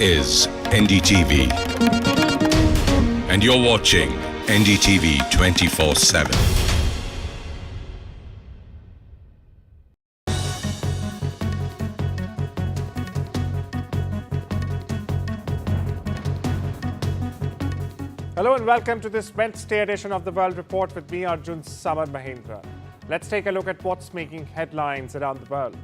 is NDTV, and you're watching NDTV 24/7. Hello and welcome to this Wednesday edition of the World Report with me, Arjun, Samar, Mahendran. Let's take a look at what's making headlines around the world.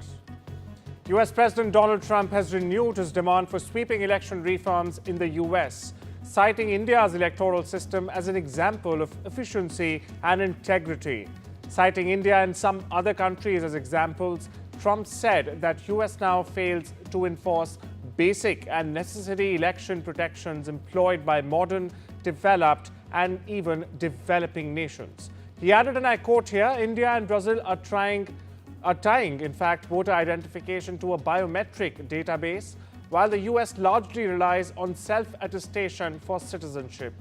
US President Donald Trump has renewed his demand for sweeping election reforms in the US, citing India's electoral system as an example of efficiency and integrity. Citing India and some other countries as examples, Trump said that US now fails to enforce basic and necessary election protections employed by modern, developed and even developing nations. He added, and I quote here, India and Brazil are tying, in fact, voter identification to a biometric database, while the US largely relies on self-attestation for citizenship.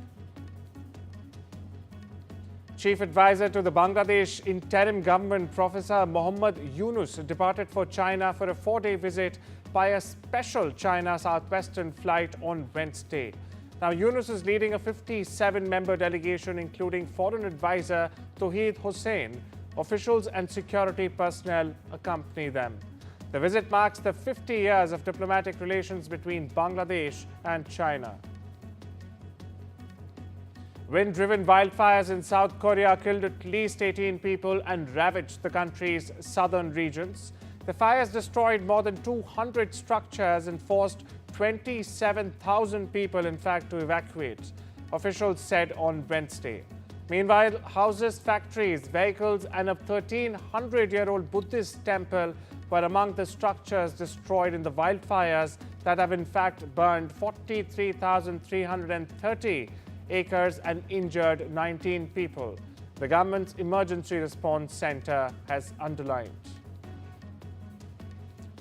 Chief advisor to the Bangladesh interim government, Professor Mohammad Yunus, departed for China for a 4-day visit by a special China Southwestern flight on Wednesday. Now, Yunus is leading a 57-member delegation, including foreign advisor Tauheed Hossain. Officials and security personnel accompany them. The visit marks the 50 years of diplomatic relations between Bangladesh and China. Wind-driven wildfires in South Korea killed at least 18 people and ravaged the country's southern regions. The fires destroyed more than 200 structures and forced 27,000 people, in fact, to evacuate, officials said on Wednesday. Meanwhile, houses, factories, vehicles and a 1,300-year-old Buddhist temple were among the structures destroyed in the wildfires that have in fact burned 43,330 acres and injured 19 people, the government's Emergency Response Center has underlined.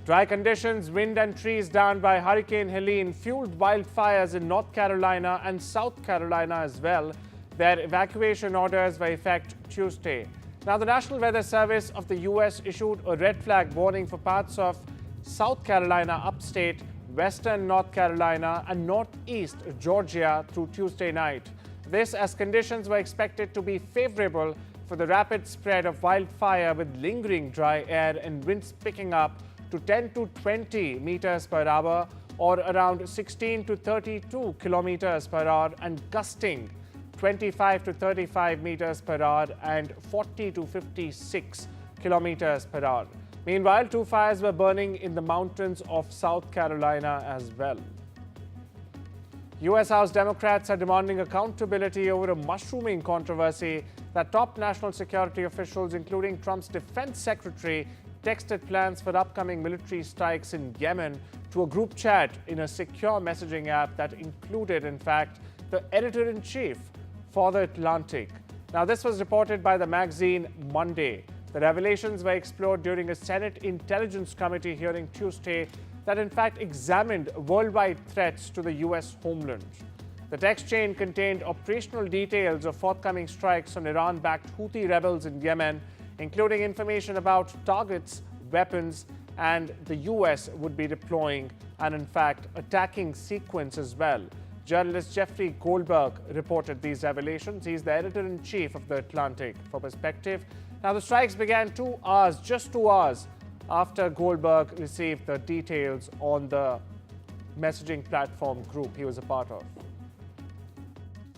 Dry conditions, wind and trees downed by Hurricane Helene fueled wildfires in North Carolina and South Carolina as well. Their evacuation orders were in effect Tuesday. Now, the National Weather Service of the U.S. issued a red flag warning for parts of South Carolina upstate, western North Carolina and northeast Georgia through Tuesday night. This as conditions were expected to be favorable for the rapid spread of wildfire, with lingering dry air and winds picking up to 10 to 20 meters per hour or around 16 to 32 kilometers per hour and gusting 25 to 35 meters per hour and 40 to 56 kilometers per hour. Meanwhile, 2 fires were burning in the mountains of South Carolina as well. U.S. House Democrats are demanding accountability over a mushrooming controversy that top national security officials, including Trump's defense secretary, texted plans for upcoming military strikes in Yemen to a group chat in a secure messaging app that included, in fact, the editor-in-chief for The Atlantic. Now, this was reported by the magazine Monday. The revelations were explored during a Senate Intelligence Committee hearing Tuesday that in fact examined worldwide threats to the U.S. homeland. The text chain contained operational details of forthcoming strikes on Iran-backed Houthi rebels in Yemen, including information about targets, weapons, and the U.S. would be deploying and in fact attacking sequence as well. Journalist Jeffrey Goldberg reported these revelations. He's the editor-in-chief of The Atlantic. For perspective, now the strikes began just 2 hours after Goldberg received the details on the messaging platform group he was a part of.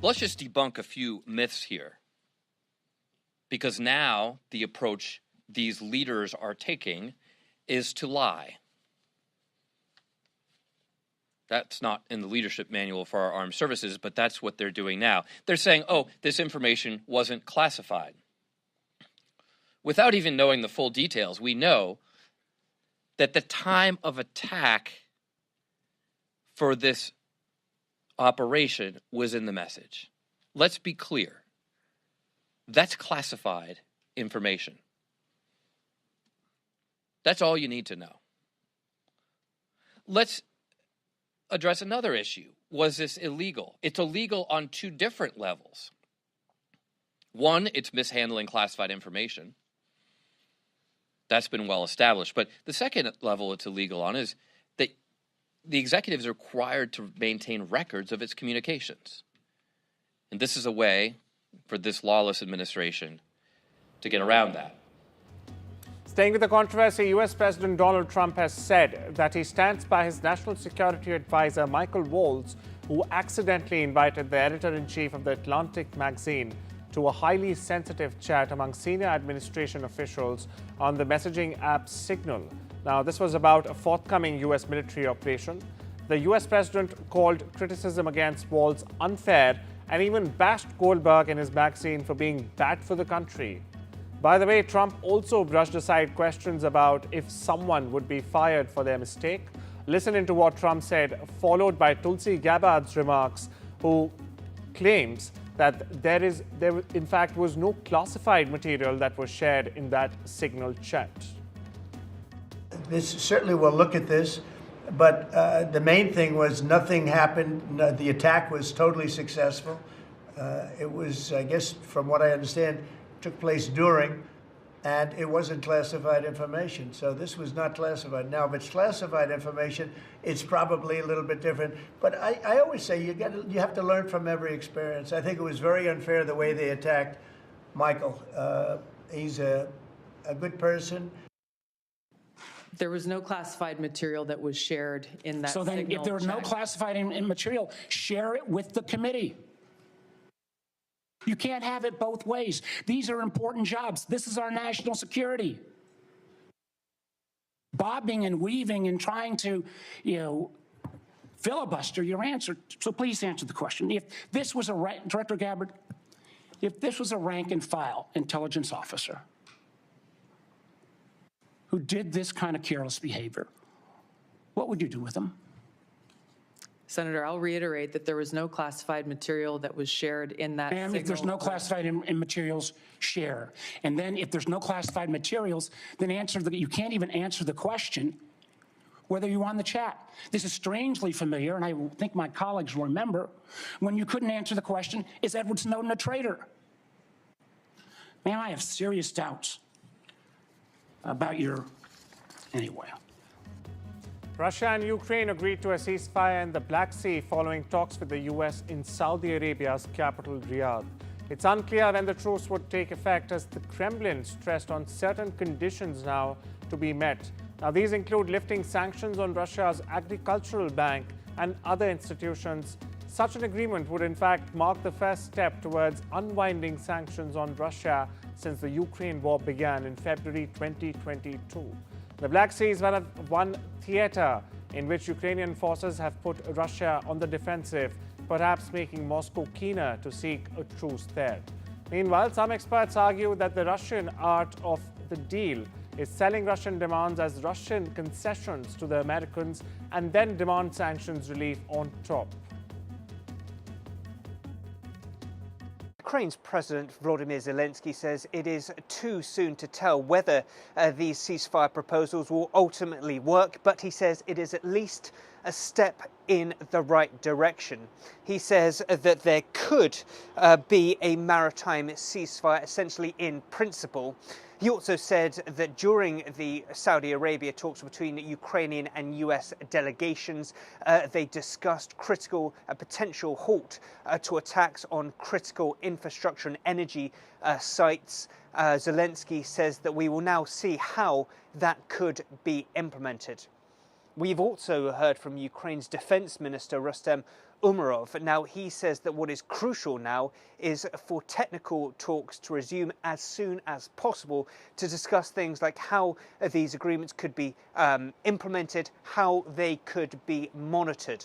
Let's just debunk a few myths here, because now the approach these leaders are taking is to lie. That's not in the leadership manual for our armed services, but that's what they're doing now. They're saying, oh, this information wasn't classified. Without even knowing the full details, we know that the time of attack for this operation was in the message. Let's be clear. That's classified information. That's all you need to know. Let's address another issue. Was this illegal? It's illegal on 2 different levels. One, it's mishandling classified information. That's been well established. But the second level it's illegal on is that the executive is required to maintain records of its communications. And this is a way for this lawless administration to get around that. Staying with the controversy, US President Donald Trump has said that he stands by his national security advisor, Michael Waltz, who accidentally invited the editor-in-chief of The Atlantic magazine to a highly sensitive chat among senior administration officials on the messaging app Signal. Now, this was about a forthcoming US military operation. The US president called criticism against Waltz unfair and even bashed Goldberg and his magazine for being bad for the country. By the way, Trump also brushed aside questions about if someone would be fired for their mistake. Listen into what Trump said, followed by Tulsi Gabbard's remarks, who claims that there in fact was no classified material that was shared in that Signal chat. This certainly will look at this, but the main thing was nothing happened. No, the attack was totally successful. It was, I guess, from what I understand, took place during, and it wasn't classified information. So this was not classified. Now, if it's classified information, it's probably a little bit different. But I always say you have to learn from every experience. I think it was very unfair the way they attacked Michael. He's a good person. There was no classified material that was shared in that. So then, Signal if there was no chat. classified material, share it with the committee. You can't have it both ways. These are important jobs. This is our national security. Bobbing and weaving and trying to, filibuster your answer. So please answer the question. If this was Director Gabbard, if this was a rank and file intelligence officer who did this kind of careless behavior, what would you do with them? Senator, I'll reiterate that there was no classified material that was shared in that. And if there's no classified in materials, share. And then if there's no classified materials, then you can't even answer the question whether you're on the chat. This is strangely familiar, and I think my colleagues will remember, when you couldn't answer the question, is Edward Snowden a traitor? Man, I have serious doubts about anyway. Russia and Ukraine agreed to a ceasefire in the Black Sea following talks with the US in Saudi Arabia's capital, Riyadh. It's unclear when the truce would take effect, as the Kremlin stressed on certain conditions now to be met. Now, these include lifting sanctions on Russia's agricultural bank and other institutions. Such an agreement would in fact mark the first step towards unwinding sanctions on Russia since the Ukraine war began in February 2022. The Black Sea is one theater in which Ukrainian forces have put Russia on the defensive, perhaps making Moscow keener to seek a truce there. Meanwhile, some experts argue that the Russian art of the deal is selling Russian demands as Russian concessions to the Americans and then demand sanctions relief on top. Ukraine's President Volodymyr Zelensky says it is too soon to tell whether these ceasefire proposals will ultimately work, but he says it is at least a step in the right direction. He says that there could be a maritime ceasefire, essentially in principle. He also said that during the Saudi Arabia talks between Ukrainian and US delegations, they discussed a potential halt to attacks on critical infrastructure and energy sites. Zelensky says that we will now see how that could be implemented. We've also heard from Ukraine's Defense Minister, Rustem Umerov. Now, he says that what is crucial now is for technical talks to resume as soon as possible to discuss things like how these agreements could be implemented, how they could be monitored.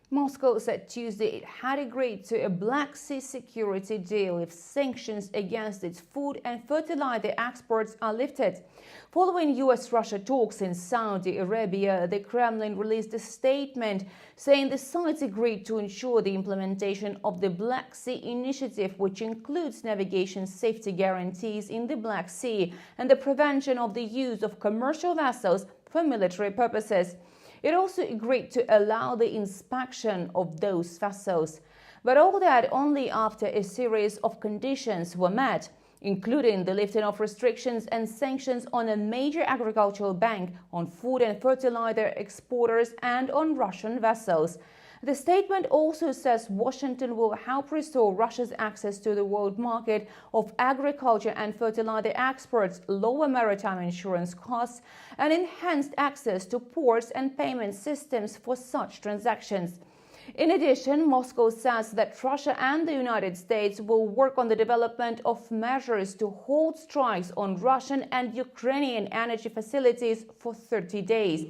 Moscow said Tuesday it had agreed to a Black Sea security deal if sanctions against its food and fertilizer exports are lifted. Following US-Russia talks in Saudi Arabia, the Kremlin released a statement saying the sides agreed to ensure the implementation of the Black Sea Initiative, which includes navigation safety guarantees in the Black Sea and the prevention of the use of commercial vessels for military purposes. It also agreed to allow the inspection of those vessels. But all that only after a series of conditions were met. including the lifting of restrictions and sanctions on a major agricultural bank, on food and fertilizer exporters, and on Russian vessels. The statement also says Washington will help restore Russia's access to the world market of agriculture and fertilizer exports, lower maritime insurance costs, and enhanced access to ports and payment systems for such transactions. In addition, Moscow says that Russia and the United States will work on the development of measures to hold strikes on Russian and Ukrainian energy facilities for 30 days.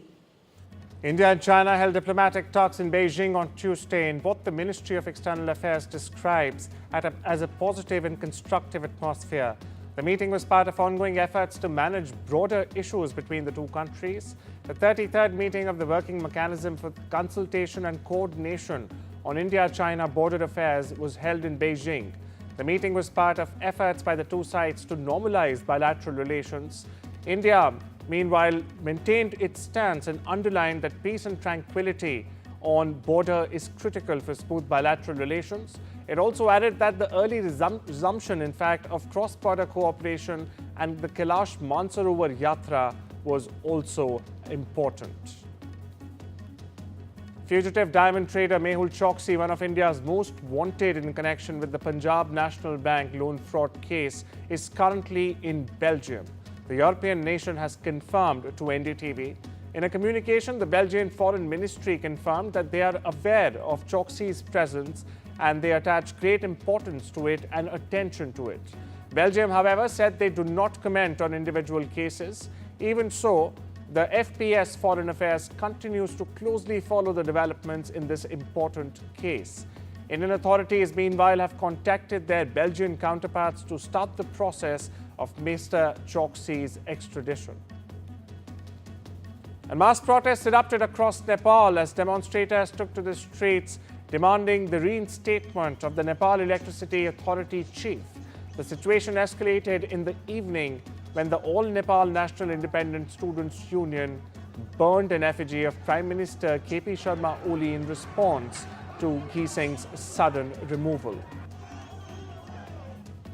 India and China held diplomatic talks in Beijing on Tuesday in what the Ministry of External Affairs describes as a positive and constructive atmosphere. The meeting was part of ongoing efforts to manage broader issues between the two countries. The 33rd meeting of the Working Mechanism for Consultation and Coordination on India-China Border Affairs was held in Beijing. The meeting was part of efforts by the two sides to normalize bilateral relations. India, meanwhile, maintained its stance and underlined that peace and tranquility on border is critical for smooth bilateral relations. It also added that the early resumption, in fact, of cross-border cooperation and the Kailash Mansarovar Yatra was also important. Fugitive diamond trader Mehul Choksi, one of India's most wanted in connection with the Punjab National Bank loan fraud case, is currently in Belgium. The European nation has confirmed to NDTV. In a communication, the Belgian Foreign Ministry confirmed that they are aware of Choksi's presence and they attach great importance to it and attention to it. Belgium, however, said they do not comment on individual cases. Even so, the FPS Foreign Affairs continues to closely follow the developments in this important case. Indian authorities, meanwhile, have contacted their Belgian counterparts to start the process of Mr. Choksi's extradition. And mass protests erupted across Nepal as demonstrators took to the streets demanding the reinstatement of the Nepal Electricity Authority chief. The situation escalated in the evening when the All Nepal National Independent Students Union burned an effigy of Prime Minister KP Sharma Oli in response to Gheesing's sudden removal.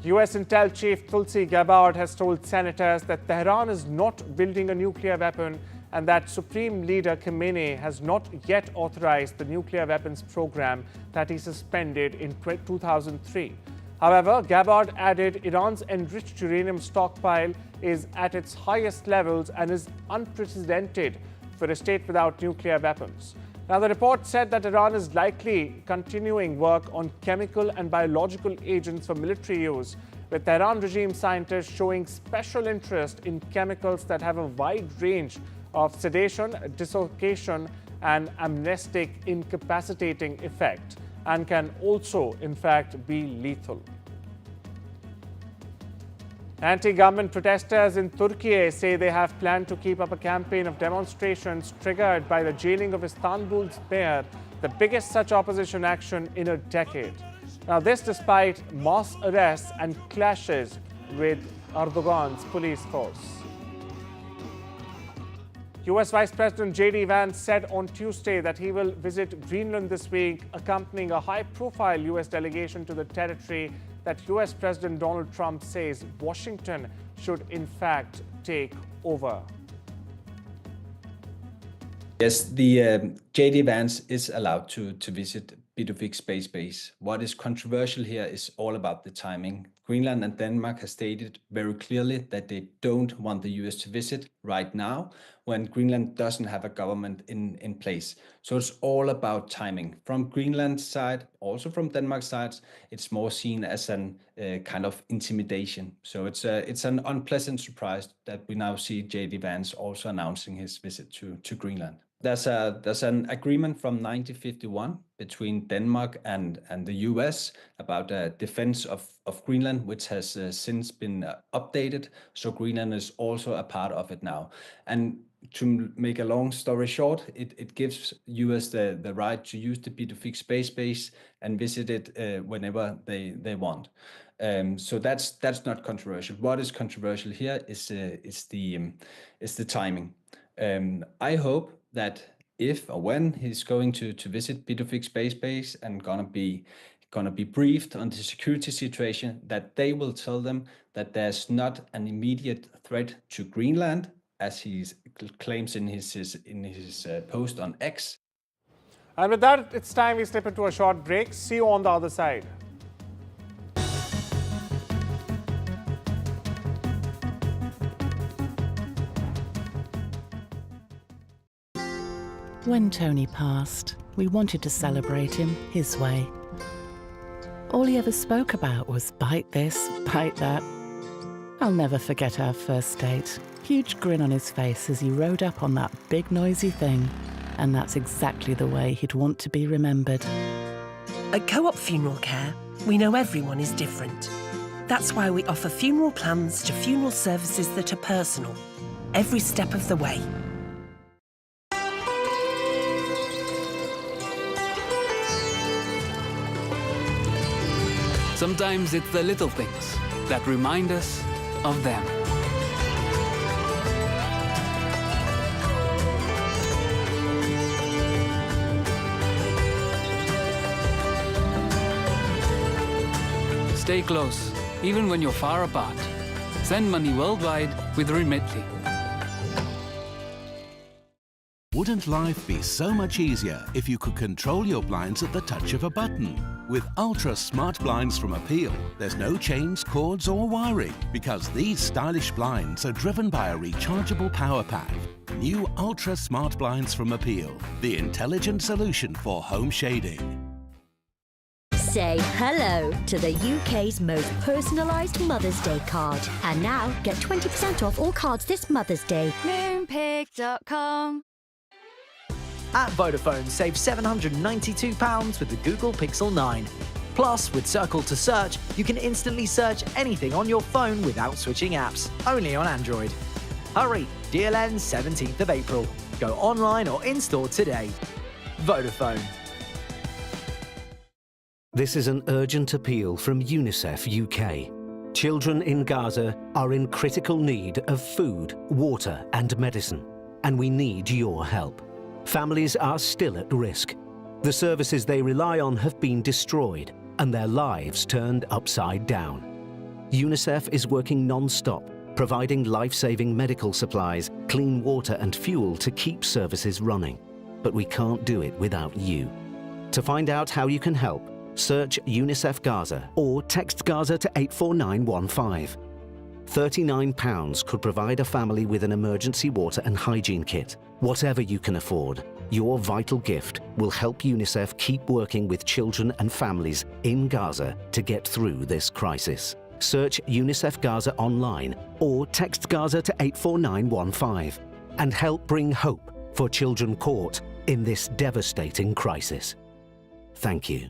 US Intel Chief Tulsi Gabbard has told senators that Tehran is not building a nuclear weapon and that Supreme Leader Khamenei has not yet authorized the nuclear weapons program that he suspended in 2003. However, Gabbard added Iran's enriched uranium stockpile is at its highest levels and is unprecedented for a state without nuclear weapons. Now, the report said that Iran is likely continuing work on chemical and biological agents for military use, with Tehran regime scientists showing special interest in chemicals that have a wide range of sedation, dislocation, and amnestic incapacitating effect, and can also, in fact, be lethal. Anti-government protesters in Turkey say they have planned to keep up a campaign of demonstrations triggered by the jailing of Istanbul's mayor, the biggest such opposition action in a decade. Now, this despite mass arrests and clashes with Erdogan's police force. US Vice President J.D. Vance said on Tuesday that he will visit Greenland this week, accompanying a high-profile US delegation to the territory that US President Donald Trump says Washington should in fact take over. Yes, the J.D. Vance is allowed to visit Biduvik Space Base. What is controversial here is all about the timing. Greenland and Denmark have stated very clearly that they don't want the US to visit right now when Greenland doesn't have a government in place. So it's all about timing. From Greenland's side, also from Denmark's side, it's more seen as an kind of intimidation. So it's an unpleasant surprise that we now see J.D. Vance also announcing his visit to Greenland. There's an agreement from 1951 between Denmark and the US about defense of Greenland, which has since been updated. So Greenland is also a part of it now. And to make a long story short, it gives US the right to use the Biduvik Space Base and visit it whenever they want. So that's not controversial. What is controversial here is the timing. I hope that if or when he's going to visit Biduvik Space Base and gonna be going to be briefed on the security situation, that they will tell them that there's not an immediate threat to Greenland, as he claims in his post on X. And with that, it's time we step into a short break. See you on the other side. When Tony passed, we wanted to celebrate him his way. All he ever spoke about was bite this, bite that. I'll never forget our first date. Huge grin on his face as he rode up on that big noisy thing. And that's exactly the way he'd want to be remembered. At Co-op Funeral Care, we know everyone is different. That's why we offer funeral plans to funeral services that are personal, every step of the way. Sometimes it's the little things that remind us of them. Stay close, even when you're far apart. Send money worldwide with Remitly. Wouldn't life be so much easier if you could control your blinds at the touch of a button? With Ultra Smart Blinds from Appeal, there's no chains, cords or wiring, because these stylish blinds are driven by a rechargeable power pack. New Ultra Smart Blinds from Appeal, the intelligent solution for home shading. Say hello to the UK's most personalised Mother's Day card. And now get 20% off all cards this Mother's Day. Moonpig.com. At Vodafone, save £792 with the Google Pixel 9. Plus, with Circle to Search, you can instantly search anything on your phone without switching apps, only on Android. Hurry, deal ends 17th of April. Go online or in-store today. Vodafone. This is an urgent appeal from UNICEF UK. Children in Gaza are in critical need of food, water and medicine, and we need your help. Families are still at risk. The services they rely on have been destroyed and their lives turned upside down. UNICEF is working non-stop, providing life-saving medical supplies, clean water and fuel to keep services running. But we can't do it without you. To find out how you can help, search UNICEF Gaza or text Gaza to 84915. £39 could provide a family with an emergency water and hygiene kit. Whatever you can afford, your vital gift will help UNICEF keep working with children and families in Gaza to get through this crisis. Search UNICEF Gaza online or text Gaza to 84915 and help bring hope for children caught in this devastating crisis. Thank you.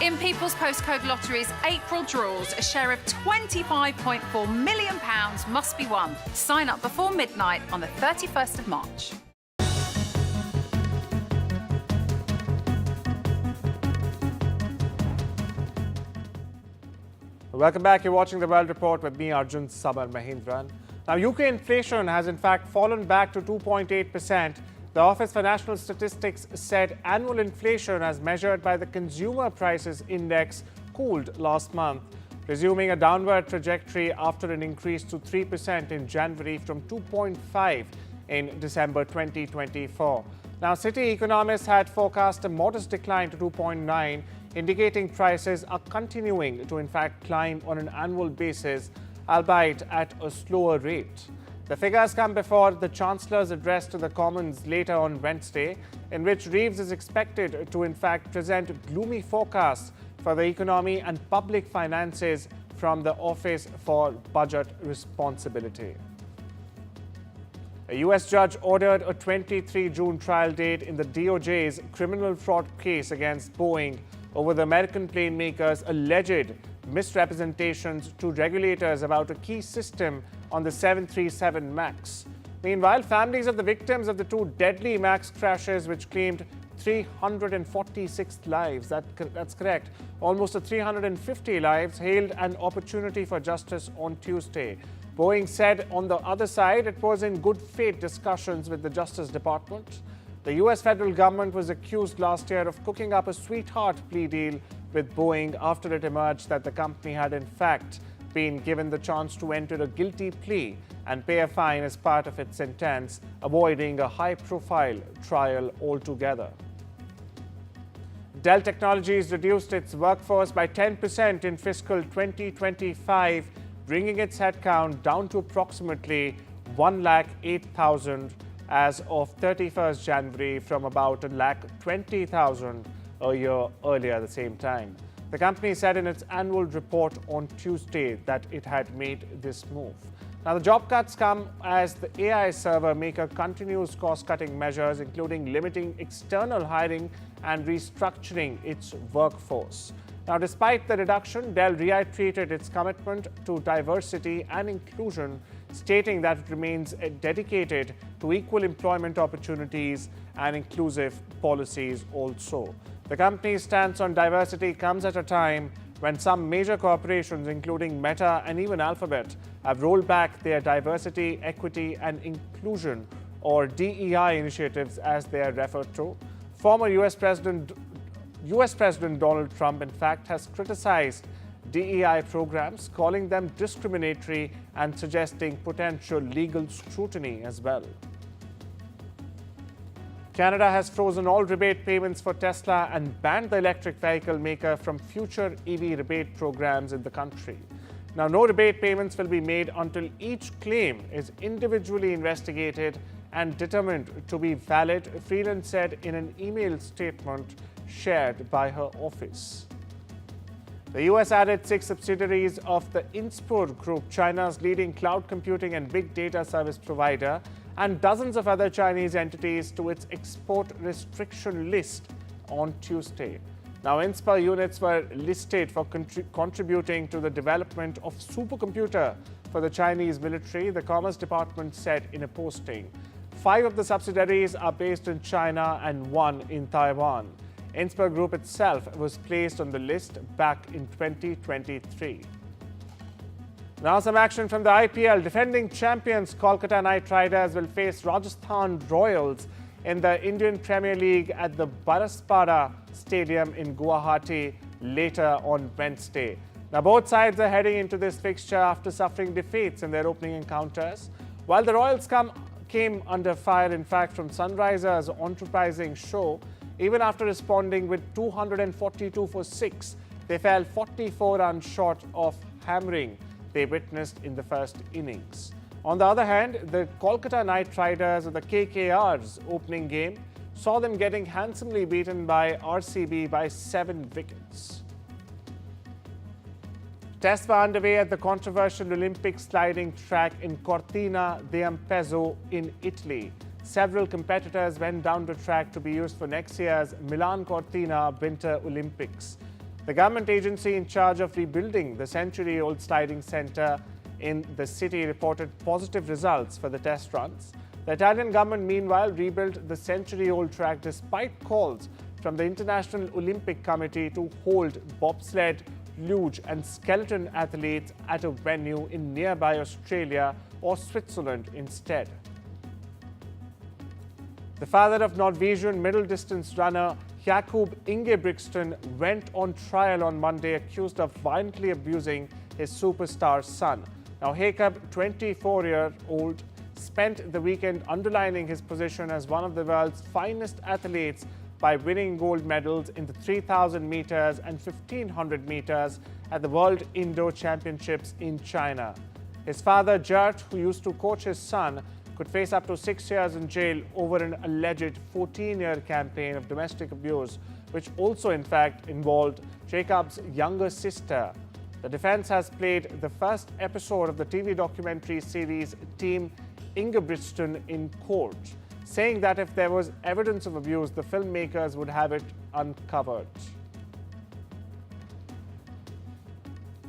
In People's Postcode Lottery's April draws, a share of £25.4 million must be won. Sign up before midnight on the 31st of March. Welcome back. You're watching The World Report with me, Arjun, Samar, Mahendran. Now, UK inflation has in fact fallen back to 2.8%. The Office for National Statistics said annual inflation as measured by the Consumer Prices Index cooled last month, resuming a downward trajectory after an increase to 3% in January from 2.5% in December 2024. Now, City economists had forecast a modest decline to 2.9%, indicating prices are continuing to in fact climb on an annual basis, albeit at a slower rate. The figures come before the Chancellor's address to the Commons later on Wednesday, in which Reeves is expected to in fact present gloomy forecasts for the economy and public finances from the Office for Budget Responsibility. A US judge ordered a 23 June trial date in the DOJ's criminal fraud case against Boeing over the American plane maker's alleged misrepresentations to regulators about a key system on the 737 MAX. Meanwhile, families of the victims of the two deadly MAX crashes, which claimed 346 lives, that's correct, almost 350 lives, hailed an opportunity for justice on Tuesday. Boeing said on the other side it was in good faith discussions with the Justice Department. The US federal government was accused last year of cooking up a sweetheart plea deal with Boeing after it emerged that the company had in fact been given the chance to enter a guilty plea and pay a fine as part of its sentence, avoiding a high-profile trial altogether. Dell Technologies reduced its workforce by 10% in fiscal 2025, bringing its headcount down to approximately 108,000 as of 31st January from about 120,000 a year earlier at the same time. The company said in its annual report on Tuesday that it had made this move. Now, the job cuts come as the AI server maker continues cost-cutting measures, including limiting external hiring and restructuring its workforce. Now, despite the reduction, Dell reiterated its commitment to diversity and inclusion, stating that it remains dedicated to equal employment opportunities and inclusive policies also. The company's stance on diversity comes at a time when some major corporations, including Meta and even Alphabet, have rolled back their diversity, equity, and inclusion, or DEI initiatives as they are referred to. Former US President Donald Trump, in fact, has criticized DEI programs, calling them discriminatory and suggesting potential legal scrutiny as well. Canada has frozen all rebate payments for Tesla and banned the electric vehicle maker from future EV rebate programs in the country. Now, no rebate payments will be made until each claim is individually investigated and determined to be valid, Freeland said in an email statement shared by her office. The US added 6 subsidiaries of the Inspur Group, China's leading cloud computing and big data service provider, and dozens of other Chinese entities to its export restriction list on Tuesday. Now, Inspur units were listed for contributing to the development of supercomputer for the Chinese military, the Commerce Department said in a posting. 5 of the subsidiaries are based in China and 1 in Taiwan. Inspur Group itself was placed on the list back in 2023. Now some action from the IPL. Defending champions Kolkata Knight Riders will face Rajasthan Royals in the Indian Premier League at the Baraspada Stadium in Guwahati later on Wednesday. Now both sides are heading into this fixture after suffering defeats in their opening encounters. While the Royals came under fire, in fact, from Sunrisers' enterprising show, even after responding with 242 for 6, they fell 44 runs short of hammering they witnessed in the first innings. On the other hand, the Kolkata Knight Riders, or the KKR's opening game, saw them getting handsomely beaten by RCB by 7 wickets. Tests were underway at the controversial Olympic sliding track in Cortina d'Ampezzo in Italy. Several competitors went down the track to be used for next year's Milan Cortina Winter Olympics. The government agency in charge of rebuilding the century-old sliding centre in the city reported positive results for the test runs. The Italian government, meanwhile, rebuilt the century-old track despite calls from the International Olympic Committee to hold bobsled, luge and skeleton athletes at a venue in nearby Australia or Switzerland instead. The father of Norwegian middle-distance runner Jakob Ingebrigtsen went on trial on Monday accused of violently abusing his superstar son. Now, Jakob, 24-year-old, spent the weekend underlining his position as one of the world's finest athletes by winning gold medals in the 3,000 meters and 1,500 meters at the World Indoor Championships in China. His father, Gert, who used to coach his son, could face up to 6 years in jail over an alleged 14-year campaign of domestic abuse, which also, in fact, involved Jacob's younger sister. The defense has played the first episode of the TV documentary series Team Ingebrigtsen in court, saying that if there was evidence of abuse, the filmmakers would have it uncovered.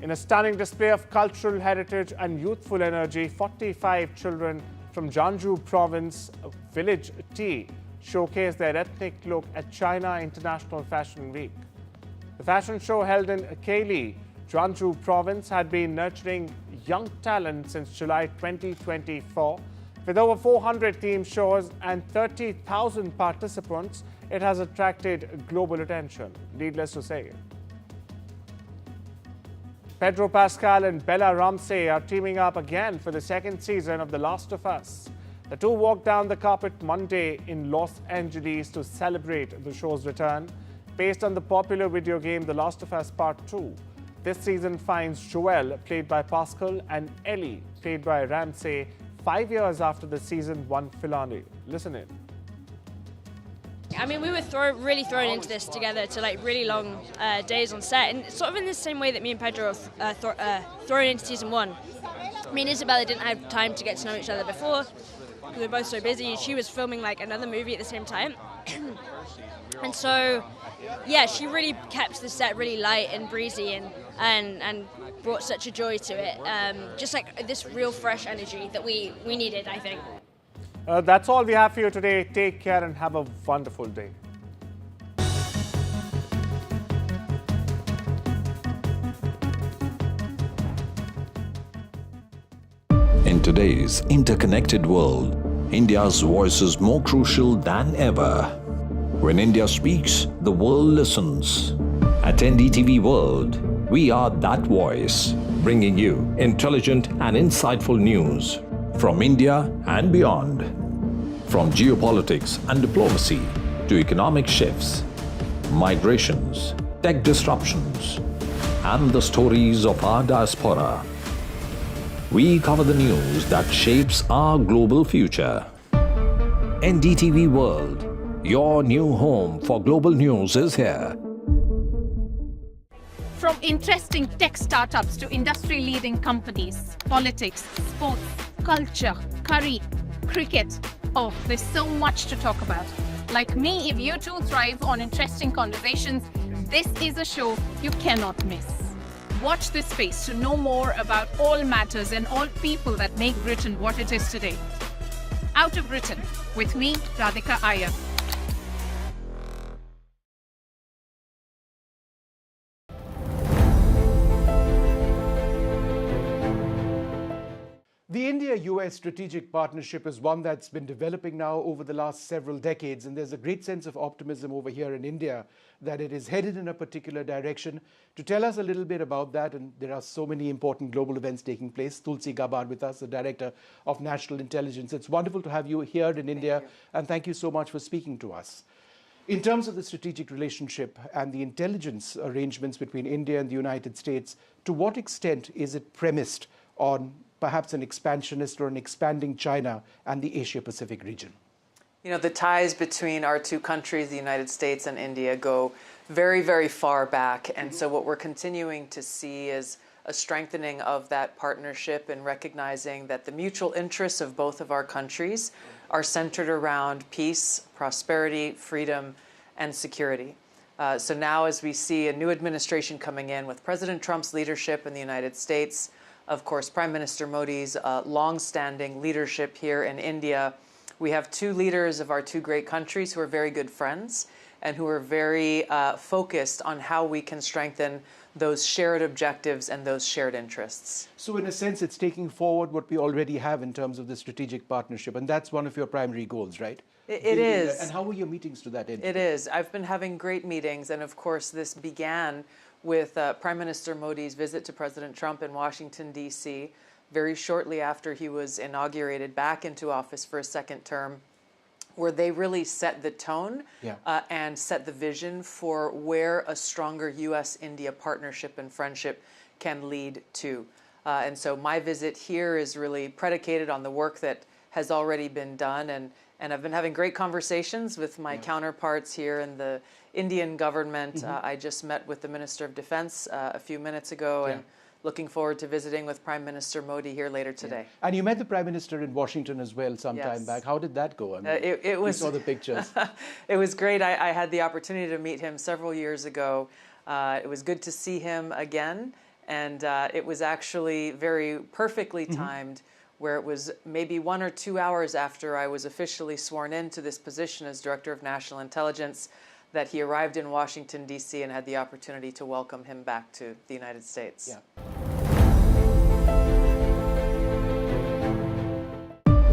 In a stunning display of cultural heritage and youthful energy, 45 children from Jiangsu province village T showcased their ethnic look at China International Fashion Week. The fashion show held in Kaili, Jiangsu province, had been nurturing young talent since July 2024. With over 400 theme shows and 30,000 participants, it has attracted global attention, needless to say. Pedro Pascal and Bella Ramsey are teaming up again for the second season of The Last of Us. The two walked down the carpet Monday in Los Angeles to celebrate the show's return. Based on the popular video game The Last of Us Part 2, this season finds Joel, played by Pascal, and Ellie, played by Ramsey, 5 years after the season 1 finale. Listen in. I mean, we were really thrown into this together to like really long days on set, and sort of in the same way that me and Pedro were thrown into season 1. Me and Isabella didn't have time to get to know each other before because we were both so busy. She was filming like another movie at the same time, and so yeah, she really kept the set really light and breezy and brought such a joy to it. Just like this real fresh energy that we needed, I think. That's all we have for you today. Take care and have a wonderful day. In today's interconnected world, India's voice is more crucial than ever. When India speaks, the world listens. At NDTV World, we are that voice, bringing you intelligent and insightful news from India and beyond. From geopolitics and diplomacy to economic shifts, migrations, tech disruptions, and the stories of our diaspora. We cover the news that shapes our global future. NDTV World, your new home for global news, is here. From interesting tech startups to industry-leading companies, politics, sports, culture, curry, cricket. Oh, there's so much to talk about. Like me, if you too thrive on interesting conversations, this is a show you cannot miss. Watch this space to know more about all matters and all people that make Britain what it is today. Out of Britain, with me, Radhika Iyer. The India-US strategic partnership is one that's been developing now over the last several decades, and there's a great sense of optimism over here in India that it is headed in a particular direction. To tell us a little bit about that, and there are so many important global events taking place, Tulsi Gabbard with us, the Director of National Intelligence. It's wonderful to have you here in India, and thank you so much for speaking to us. In terms of the strategic relationship and the intelligence arrangements between India and the United States, to what extent is it premised on perhaps an expansionist or an expanding China and the Asia-Pacific region? You know, the ties between our two countries, the United States and India, go very, very far back. And so what we're continuing to see is a strengthening of that partnership and recognizing that the mutual interests of both of our countries are centered around peace, prosperity, freedom, and security. So now as we see a new administration coming in with President Trump's leadership in the United States, of course, Prime Minister Modi's long-standing leadership here in India, we have two leaders of our two great countries who are very good friends and who are very focused on how we can strengthen those shared objectives and those shared interests. So in a sense, it's taking forward what we already have in terms of the strategic partnership, and that's one of your primary goals, right? It is. And how were your meetings to that end? It is. I've been having great meetings, and of course this began with Prime Minister Modi's visit to President Trump in Washington, D.C., very shortly after he was inaugurated back into office for a second term, where they really set the tone and set the vision for where a stronger U.S.-India partnership and friendship can lead to. And so my visit here is really predicated on the work that has already been done, and I've been having great conversations with my counterparts here in the Indian government. I just met with the Minister of Defense a few minutes ago, and looking forward to visiting with Prime Minister Modi here later today. And you met the Prime Minister in Washington as well some time back. How did that go? I mean, it was, we saw the pictures. It was great. I had the opportunity to meet him several years ago. It was good to see him again, and it was actually very perfectly timed, where it was maybe 1 or 2 hours after I was officially sworn into this position as Director of National Intelligence that he arrived in Washington, D.C. and had the opportunity to welcome him back to the United States.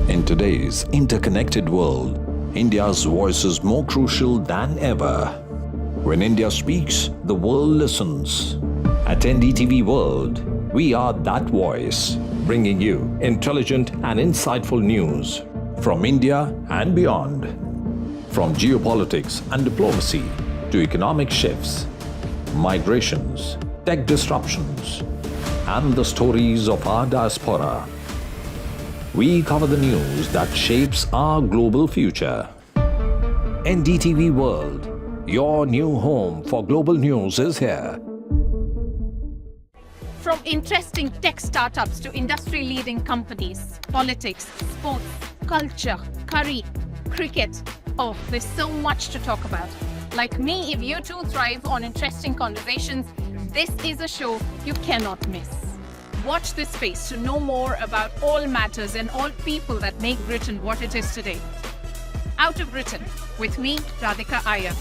In today's interconnected world, India's voice is more crucial than ever. When India speaks, the world listens. At NDTV World, we are that voice, bringing you intelligent and insightful news from India and beyond. From geopolitics and diplomacy to economic shifts, migrations, tech disruptions, and the stories of our diaspora. We cover the news that shapes our global future. NDTV World, your new home for global news is here. From interesting tech startups to industry-leading companies, politics, sports, culture, curry, cricket. Oh, there's so much to talk about. Like me, if you too thrive on interesting conversations, this is a show you cannot miss. Watch this space to know more about all matters and all people that make Britain what it is today. Out of Britain, with me, Radhika Iyer.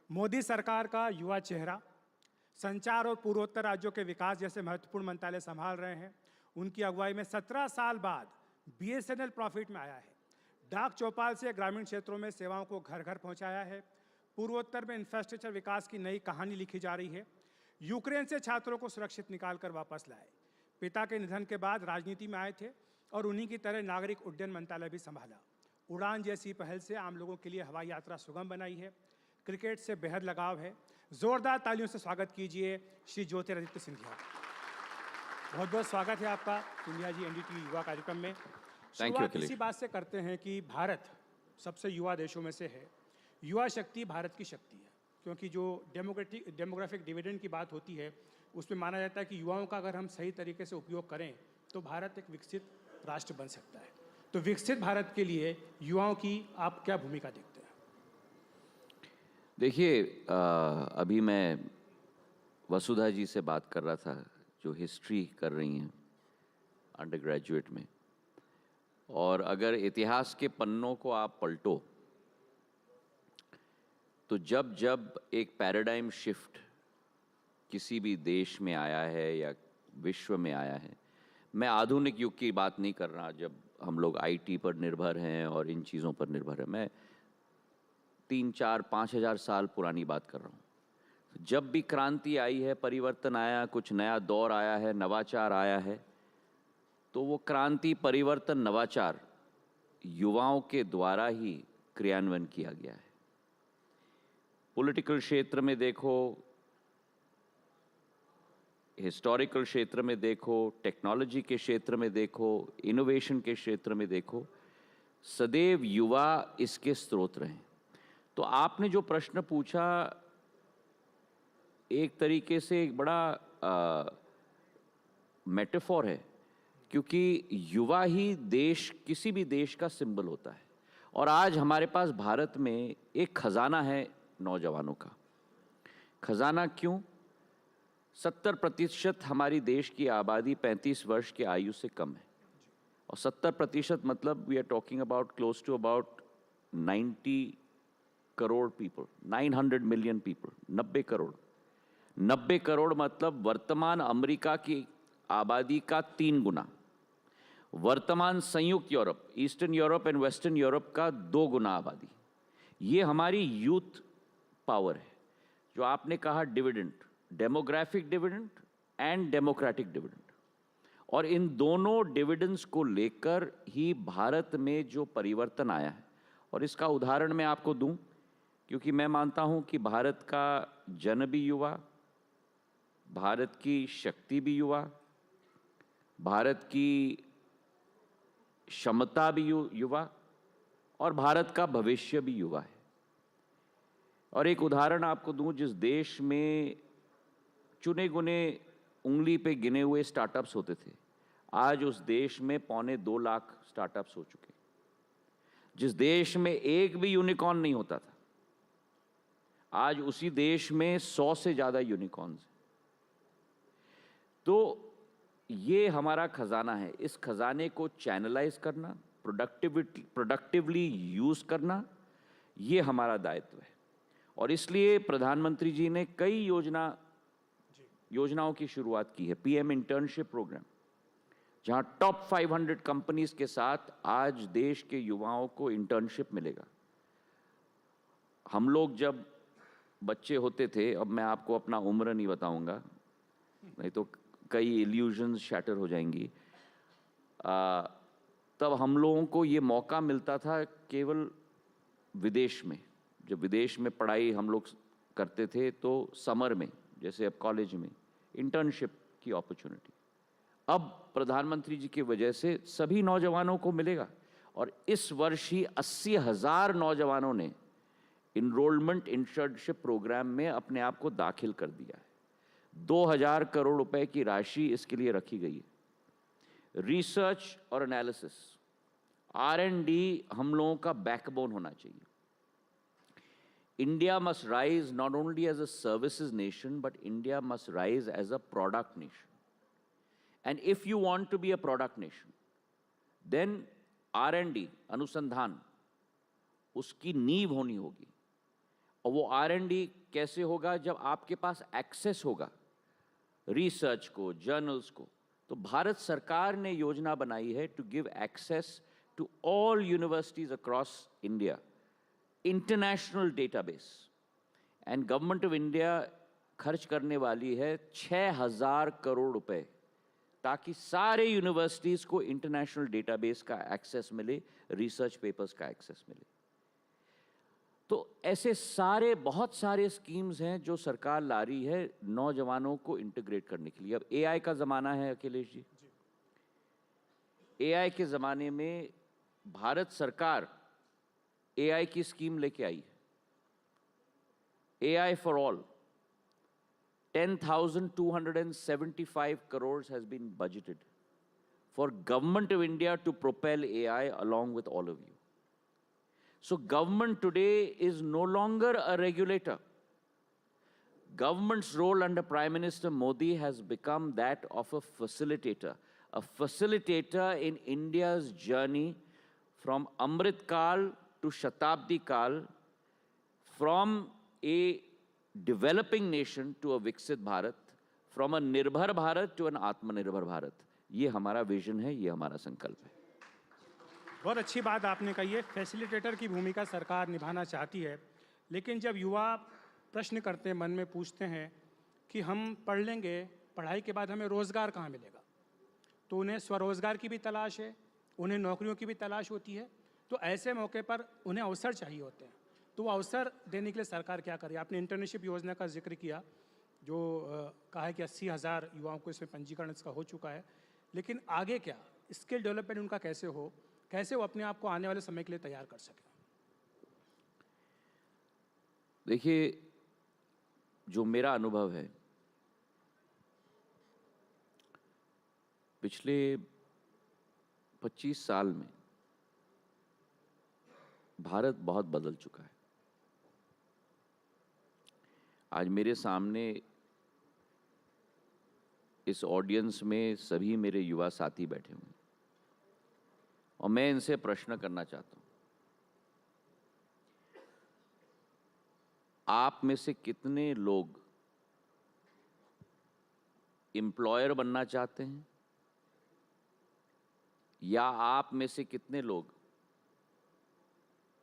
Modi सरकार का युवा चेहरा संचार और पूर्वोत्तर राज्यों के विकास जैसे महत्वपूर्ण मंत्रालय संभाल रहे हैं। उनकी अगुवाई में 17 साल बाद BSNL प्रॉफिट में आया है। डाक चौपाल से ग्रामीण क्षेत्रों में सेवाओं को घर घर पहुंचाया है। पूर्वोत्तर में इंफ्रास्ट्रक्चर विकास की नई कहानी लिखी जा रही है। यूक्रेन से छात्रों को सुरक्षित निकाल कर वापस लाए। पिता के निधन के बाद राजनीति में आए थे और उन्हीं की तरह नागरिक उड्डयन मंत्रालय भी संभाला। उड़ान जैसी पहल से आम लोगों के लिए हवाई यात्रा सुगम बनाई है। क्रिकेट से बेहद लगाव है। जोरदार तालियों से स्वागत कीजिए श्री ज्योतिरादित्य सिंधिया। बहुत बहुत स्वागत है आपका सिंधिया जी NDTV युवा कार्यक्रम में। शुरुआत इसी बात से करते हैं कि भारत सबसे युवा देशों में से है। युवा शक्ति भारत की शक्ति है, क्योंकि जो डेमोग्राफिक डिविडेंड की बात होती है उसमें माना जाता है कि युवाओं का अगर हम सही तरीके से उपयोग करें तो भारत एक विकसित राष्ट्र बन सकता है। तो विकसित भारत के लिए युवाओं की आप क्या भूमिका देखते हैं? देखिए, अभी मैं वसुधा जी से बात कर रहा था जो हिस्ट्री कर रही हैं अंडर ग्रेजुएट में, और अगर इतिहास के पन्नों को आप पलटो तो जब जब एक पैराडाइम शिफ्ट किसी भी देश में आया है या विश्व में आया है, मैं आधुनिक युग की बात नहीं कर रहा जब हम लोग IT पर निर्भर हैं और इन चीज़ों पर निर्भर हैं, मैं 3, 4, 5 हज़ार साल पुरानी बात कर रहा हूँ। जब भी क्रांति आई है, परिवर्तन आया, कुछ नया दौर आया है, नवाचार आया है, तो वो क्रांति, परिवर्तन, नवाचार युवाओं के द्वारा ही क्रियान्वयन किया गया है। पॉलिटिकल क्षेत्र में देखो, हिस्टोरिकल क्षेत्र में देखो, टेक्नोलॉजी के क्षेत्र में देखो, इनोवेशन के क्षेत्र में देखो, सदैव युवा इसके स्रोत रहे। तो आपने जो प्रश्न पूछा एक तरीके से एक बड़ा मेटाफोर है, क्योंकि युवा ही देश, किसी भी देश का सिंबल होता है। और आज हमारे पास भारत में एक खजाना है नौजवानों का। खजाना क्यों? 70% हमारी देश की आबादी 35 वर्ष की आयु से कम है, और 70% मतलब we are talking about close to about 90 crore people, 900 million people, 90 crore मतलब वर्तमान अमेरिका की आबादी का 3 गुना, वर्तमान संयुक्त Europe, eastern Europe and western Europe का 2 गुना आबादी। ये हमारी यूथ पावर है। जो आपने कहा dividend, demographic dividend and democratic dividend, और इन दोनों डिविडेंड्स को लेकर ही भारत में जो परिवर्तन आया है, और इसका उदाहरण मैं आपको दूं, क्योंकि मैं मानता हूं कि भारत का जन भी युवा, भारत की शक्ति भी युवा, भारत की क्षमता भी युवा, और भारत का भविष्य भी युवा है। और एक उदाहरण आपको दूं, जिस देश में चुने गुने उंगली पे गिने हुए स्टार्टअप्स होते थे, आज उस देश में 2.25 लाख स्टार्टअप्स हो चुके। जिस देश में एक भी यूनिकॉर्न नहीं होता था, आज उसी देश में 100 से ज़्यादा यूनिकॉर्न्स हैं। तो ये हमारा खजाना है। इस खजाने को चैनलाइज करना, प्रोडक्टिवली यूज़ करना, ये हमारा दायित्व है। और इसलिए प्रधानमंत्री जी ने कई योजनाओं की शुरुआत की है। पीएम इंटर्नशिप प्रोग्राम, जहां टॉप 500 कंपनीज के साथ आज देश के युवाओं को इंटर्नशिप मिलेगा। हम लोग जब बच्चे होते थे, अब मैं आपको अपना उम्र नहीं बताऊंगा, नहीं तो कई इल्यूजन्स शैटर हो जाएंगी, तब हम लोगों को ये मौका मिलता था केवल विदेश में। जब विदेश में पढ़ाई हम लोग करते थे तो समर में, जैसे अब कॉलेज में, इंटर्नशिप की अपॉर्चुनिटी अब प्रधानमंत्री जी की वजह से सभी नौजवानों को मिलेगा। और इस वर्ष ही 80,000 नौजवानों ने इनरोलमेंट इंटर्नशिप प्रोग्राम में अपने आप को दाखिल कर दिया है। 2,000 करोड़ रुपए की राशि इसके लिए रखी गई है। रिसर्च और एनालिसिस, R&D हम लोगों का बैकबोन होना चाहिए। India must rise not only as a services nation, but India must rise as a product nation. And if you want to be a product nation, then R&D, अनुसंधान, उसकी नींव होनी होगी। और वो R&D कैसे होगा? जब आपके पास एक्सेस होगा रिसर्च को, जर्नल्स को। तो भारत सरकार ने योजना बनाई है to give access to all universities across India, international database. And government of India खर्च करने वाली है 6,000 करोड़ रुपए, ताकि सारे यूनिवर्सिटीज़ को इंटरनेशनल डेटाबेस का एक्सेस मिले, रिसर्च पेपर्स का एक्सेस मिले। तो ऐसे बहुत सारे स्कीम्स हैं जो सरकार ला रही है नौजवानों को इंटीग्रेट करने के लिए। अब AI का ज़माना है अखिलेश जी। AI के ज़माने में भारत सरकार AI की स्कीम लेके आई है। AI for all, 10,275 crores has been budgeted for Government of India to propel AI along with all of you. So government today is no longer a regulator. Government's role under Prime Minister Modi has become that of a facilitator in India's journey from Amrit Kal to Shatabdi Kal, from a developing nation to a Viksit Bharat, from a Nirbhar Bharat to an Atmanirbhar Bharat. ये हमारा vision है, ये हमारा संकल्प है। बहुत अच्छी बात आपने कही है। फैसिलिटेटर की भूमिका सरकार निभाना चाहती है, लेकिन जब युवा प्रश्न करते हैं, मन में पूछते हैं कि हम पढ़ लेंगे, पढ़ाई के बाद हमें रोज़गार कहाँ मिलेगा, तो उन्हें स्वरोज़गार की भी तलाश है, उन्हें नौकरियों की भी तलाश होती है। तो ऐसे मौके पर उन्हें अवसर चाहिए होते हैं। तो वो अवसर देने के लिए सरकार क्या करे? आपने इंटर्नशिप योजना का जिक्र किया, जो कहा है कि 80,000 युवाओं को इसमें पंजीकरण इसका हो चुका है, लेकिन आगे क्या? स्किल डेवलपमेंट उनका कैसे हो, कैसे वो अपने आप को आने वाले समय के लिए तैयार कर सके? देखिए, जो मेरा अनुभव है, पिछले 25 साल में भारत बहुत बदल चुका है। आज मेरे सामने इस ऑडियंस में सभी मेरे युवा साथी बैठे हुए हैं और मैं इनसे प्रश्न करना चाहता हूं। आप में से कितने लोग एम्प्लॉयर बनना चाहते हैं, या आप में से कितने लोग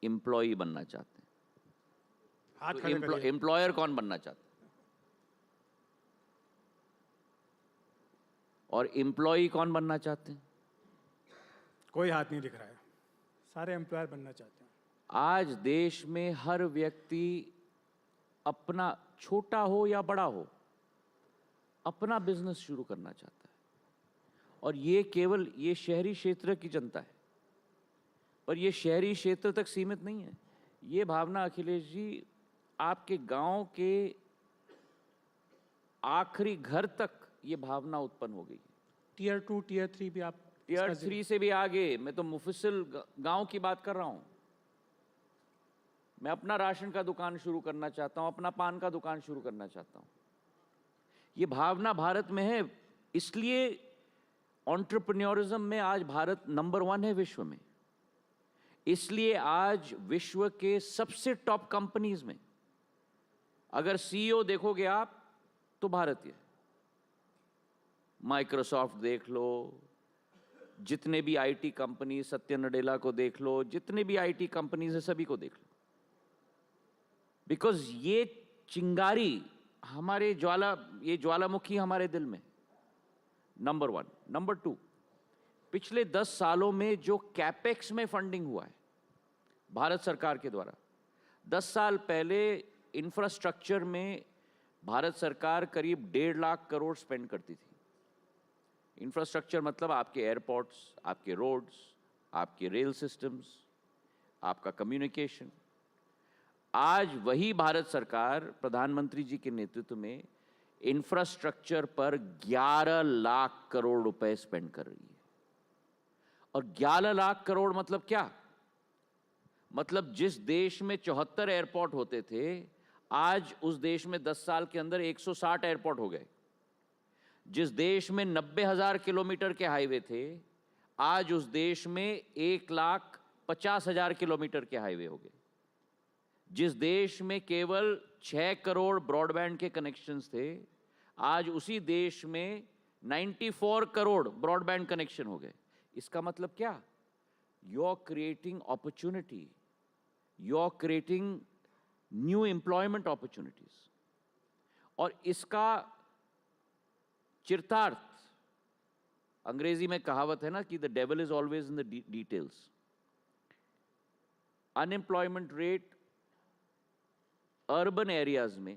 एम्प्लॉई बनना चाहते हैं? तो एम्प्लॉयर कौन बनना चाहता है और एम्प्लॉई कौन बनना चाहते हैं? कोई हाथ नहीं दिख रहा है। सारे एम्प्लॉयर बनना चाहते हैं। आज देश में हर व्यक्ति अपना, छोटा हो या बड़ा हो, अपना बिजनेस शुरू करना चाहता है। और ये केवल ये शहरी क्षेत्र की जनता है, पर ये शहरी क्षेत्र तक सीमित नहीं है। ये भावना अखिलेश जी आपके गांव के आखिरी घर तक ये भावना उत्पन्न हो गई। Tier 2, Tier 3 भी आप, Tier 3 से भी आगे। मैं तो मुफस्सिल गांव की बात कर रहा हूं। मैं अपना राशन का दुकान शुरू करना चाहता हूं, अपना पान का दुकान शुरू करना चाहता हूं। ये भावना भारत में है। इसलिए एंटरप्रेन्योरिज्म में आज भारत नंबर 1 है विश्व में। इसलिए आज विश्व के सबसे टॉप कंपनीज में अगर सीईओ देखोगे आप तो भारतीय। माइक्रोसॉफ्ट देख लो, जितने भी आईटी कंपनी, सत्य नडेला को देख लो, जितने भी आईटी कंपनीज है सभी को देख लो। बिकॉज ये चिंगारी हमारे ये ज्वालामुखी हमारे दिल में, नंबर 1। नंबर 2, पिछले 10 सालों में जो कैपेक्स में फंडिंग हुआ है भारत सरकार के द्वारा, 10 साल पहले इंफ्रास्ट्रक्चर में भारत सरकार करीब 1.5 लाख करोड़ स्पेंड करती थी। इंफ्रास्ट्रक्चर मतलब आपके एयरपोर्ट्स, आपके रोड्स, आपके रेल सिस्टम्स, आपका कम्युनिकेशन। आज वही भारत सरकार प्रधानमंत्री जी के नेतृत्व में इंफ्रास्ट्रक्चर पर 11 लाख करोड़ रुपए स्पेंड कर रही है। और 11 लाख करोड़ मतलब क्या? मतलब जिस देश में 74 एयरपोर्ट होते थे, आज उस देश में 10 साल के अंदर 160 एयरपोर्ट हो गए। जिस देश में 90,000 किलोमीटर के हाईवे थे, आज उस देश में 1,50,000 किलोमीटर के हाईवे हो गए। जिस देश में केवल 6 करोड़ ब्रॉडबैंड के कनेक्शंस थे, आज उसी देश में 94 करोड़ ब्रॉडबैंड कनेक्शन हो गए। इसका मतलब क्या? You are creating opportunity, you are creating new employment opportunities. और इसका चिरतार्थ, अंग्रेजी में कहावत है ना कि the devil is always in the details. Unemployment rate urban areas में